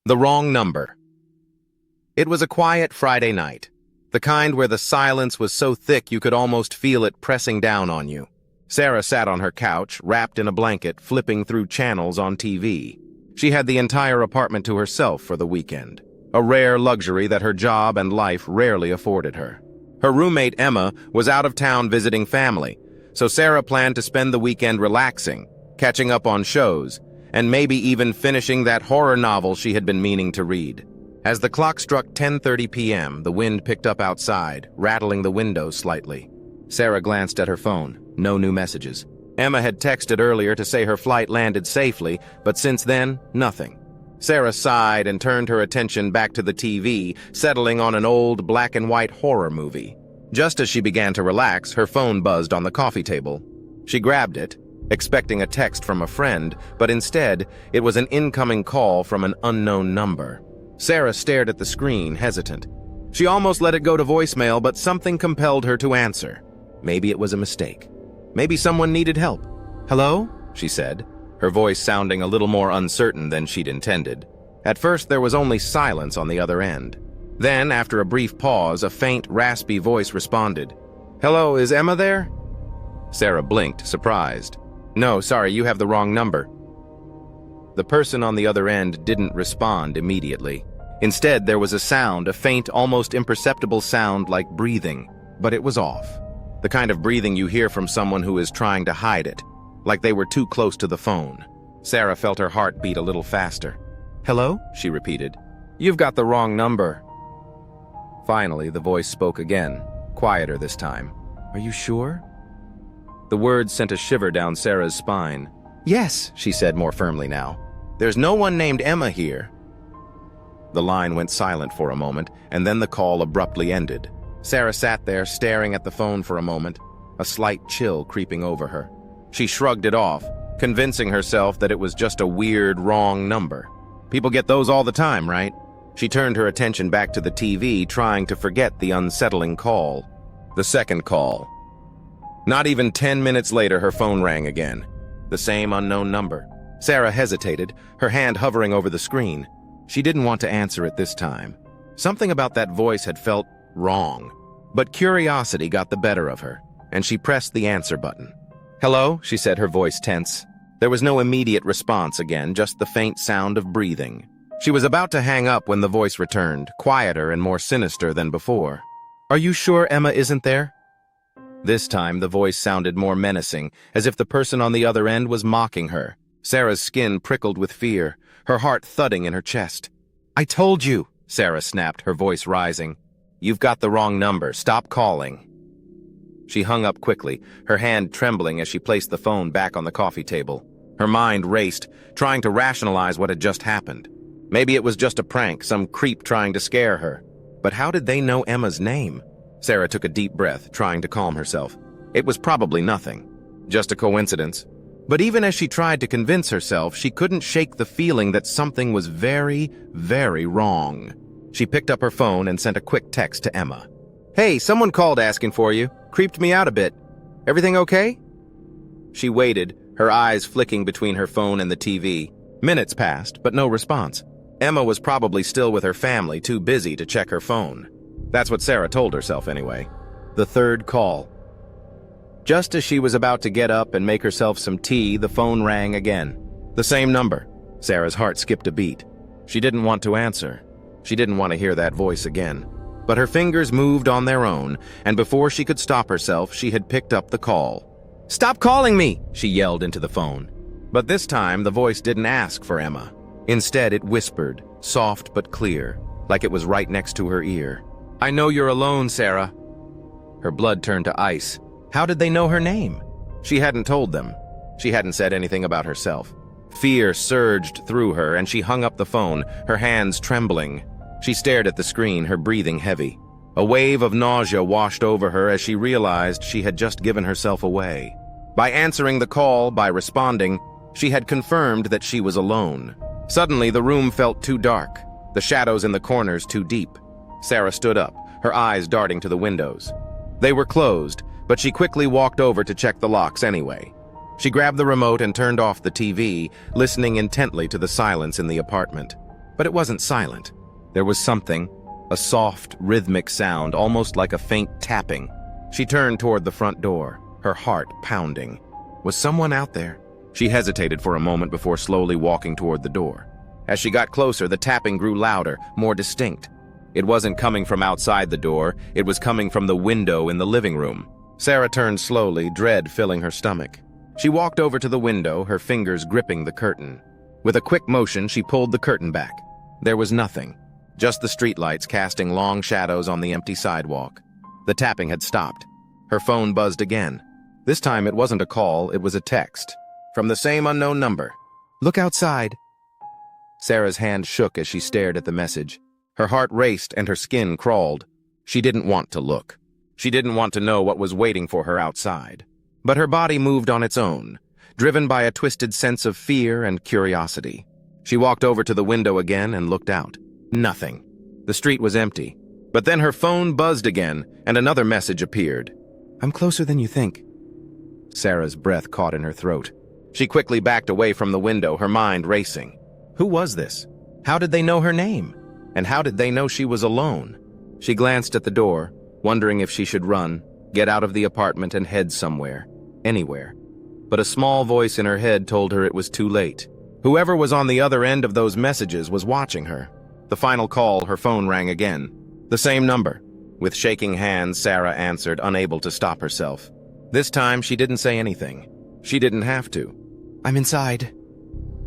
The wrong number. It was a quiet Friday night, the kind where the silence was so thick you could almost feel it pressing down on you. Sarah sat on her couch, wrapped in a blanket, flipping through channels on TV. She had the entire apartment to herself for the weekend, a rare luxury that her job and life rarely afforded her. Her roommate, Emma, was out of town visiting family, so Sarah planned to spend the weekend relaxing, catching up on shows, and maybe even finishing that horror novel she had been meaning to read. As the clock struck 10:30 p.m., the wind picked up outside, rattling the windows slightly. Sarah glanced at her phone. No new messages. Emma had texted earlier to say her flight landed safely, but since then, nothing. Sarah sighed and turned her attention back to the TV, settling on an old black-and-white horror movie. Just as she began to relax, her phone buzzed on the coffee table. She grabbed it, expecting a text from a friend, but instead, it was an incoming call from an unknown number. Sarah stared at the screen, hesitant. She almost let it go to voicemail, but something compelled her to answer. Maybe it was a mistake. Maybe someone needed help. "Hello?" she said, her voice sounding a little more uncertain than she'd intended. At first, there was only silence on the other end. Then, after a brief pause, a faint, raspy voice responded. "Hello, is Emma there?" Sarah blinked, surprised. "No, sorry, you have the wrong number." The person on the other end didn't respond immediately. Instead, there was a sound, a faint, almost imperceptible sound like breathing, but it was off. The kind of breathing you hear from someone who is trying to hide it, like they were too close to the phone. Sarah felt her heart beat a little faster. "Hello?" she repeated. "You've got the wrong number." Finally, the voice spoke again, quieter this time. "Are you sure?" The words sent a shiver down Sarah's spine. "Yes," she said more firmly now. "There's no one named Emma here." The line went silent for a moment, and then the call abruptly ended. Sarah sat there, staring at the phone for a moment, a slight chill creeping over her. She shrugged it off, convincing herself that it was just a weird, wrong number. People get those all the time, right? She turned her attention back to the TV, trying to forget the unsettling call. The second call. Not even 10 minutes later, her phone rang again. The same unknown number. Sarah hesitated, her hand hovering over the screen. She didn't want to answer it this time. Something about that voice had felt wrong. But curiosity got the better of her, and she pressed the answer button. "Hello?" she said, her voice tense. There was no immediate response again, just the faint sound of breathing. She was about to hang up when the voice returned, quieter and more sinister than before. "Are you sure Emma isn't there?" This time, the voice sounded more menacing, as if the person on the other end was mocking her. Sarah's skin prickled with fear, her heart thudding in her chest. "I told you," Sarah snapped, her voice rising. "You've got the wrong number. Stop calling." She hung up quickly, her hand trembling as she placed the phone back on the coffee table. Her mind raced, trying to rationalize what had just happened. Maybe it was just a prank, some creep trying to scare her. But how did they know Emma's name? Sarah took a deep breath, trying to calm herself. It was probably nothing. Just a coincidence. But even as she tried to convince herself, she couldn't shake the feeling that something was very, very wrong. She picked up her phone and sent a quick text to Emma. "Hey, someone called asking for you. Creeped me out a bit. Everything okay?" She waited, her eyes flicking between her phone and the TV. Minutes passed, but no response. Emma was probably still with her family, too busy to check her phone. That's what Sarah told herself anyway. The third call. Just as she was about to get up and make herself some tea, the phone rang again. The same number. Sarah's heart skipped a beat. She didn't want to answer. She didn't want to hear that voice again. But her fingers moved on their own, and before she could stop herself, she had picked up the call. "Stop calling me!" she yelled into the phone. But this time, the voice didn't ask for Emma. Instead, it whispered, soft but clear, like it was right next to her ear. "I know you're alone, Sarah." Her blood turned to ice. How did they know her name? She hadn't told them. She hadn't said anything about herself. Fear surged through her, and she hung up the phone, her hands trembling. She stared at the screen, her breathing heavy. A wave of nausea washed over her as she realized she had just given herself away. By answering the call, by responding, she had confirmed that she was alone. Suddenly, the room felt too dark, the shadows in the corners too deep. Sarah stood up, her eyes darting to the windows. They were closed, but she quickly walked over to check the locks anyway. She grabbed the remote and turned off the TV, listening intently to the silence in the apartment. But it wasn't silent. There was something, a soft, rhythmic sound, almost like a faint tapping. She turned toward the front door, her heart pounding. Was someone out there? She hesitated for a moment before slowly walking toward the door. As she got closer, the tapping grew louder, more distinct. It wasn't coming from outside the door, it was coming from the window in the living room. Sarah turned slowly, dread filling her stomach. She walked over to the window, her fingers gripping the curtain. With a quick motion, she pulled the curtain back. There was nothing, just the streetlights casting long shadows on the empty sidewalk. The tapping had stopped. Her phone buzzed again. This time it wasn't a call, it was a text. From the same unknown number. "Look outside." Sarah's hand shook as she stared at the message. Her heart raced and her skin crawled. She didn't want to look. She didn't want to know what was waiting for her outside. But her body moved on its own, driven by a twisted sense of fear and curiosity. She walked over to the window again and looked out. Nothing. The street was empty. But then her phone buzzed again, and another message appeared. "I'm closer than you think." Sarah's breath caught in her throat. She quickly backed away from the window, her mind racing. Who was this? How did they know her name? And how did they know she was alone? She glanced at the door, wondering if she should run, get out of the apartment and head somewhere, anywhere. But a small voice in her head told her it was too late. Whoever was on the other end of those messages was watching her. The final call, her phone rang again. The same number. With shaking hands, Sarah answered, unable to stop herself. This time, she didn't say anything. She didn't have to. "I'm inside."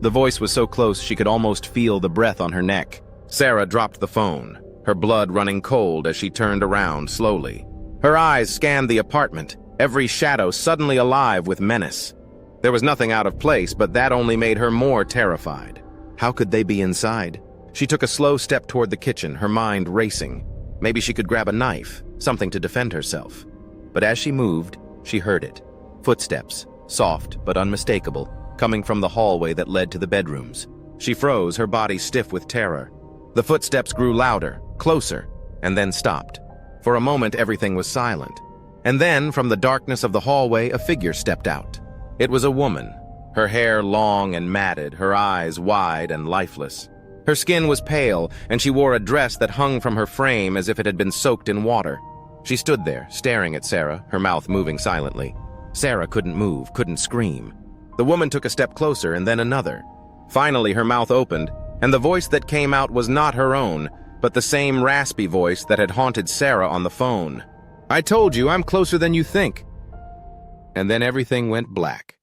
The voice was so close she could almost feel the breath on her neck. Sarah dropped the phone, her blood running cold as she turned around slowly. Her eyes scanned the apartment, every shadow suddenly alive with menace. There was nothing out of place, but that only made her more terrified. How could they be inside? She took a slow step toward the kitchen, her mind racing. Maybe she could grab a knife, something to defend herself. But as she moved, she heard it. Footsteps, soft but unmistakable, coming from the hallway that led to the bedrooms. She froze, her body stiff with terror. The footsteps grew louder, closer, and then stopped. For a moment, everything was silent. And then, from the darkness of the hallway, a figure stepped out. It was a woman, her hair long and matted, her eyes wide and lifeless. Her skin was pale, and she wore a dress that hung from her frame as if it had been soaked in water. She stood there, staring at Sarah, her mouth moving silently. Sarah couldn't move, couldn't scream. The woman took a step closer, and then another. Finally, her mouth opened, and the voice that came out was not her own, but the same raspy voice that had haunted Sarah on the phone. "I told you, I'm closer than you think." And then everything went black.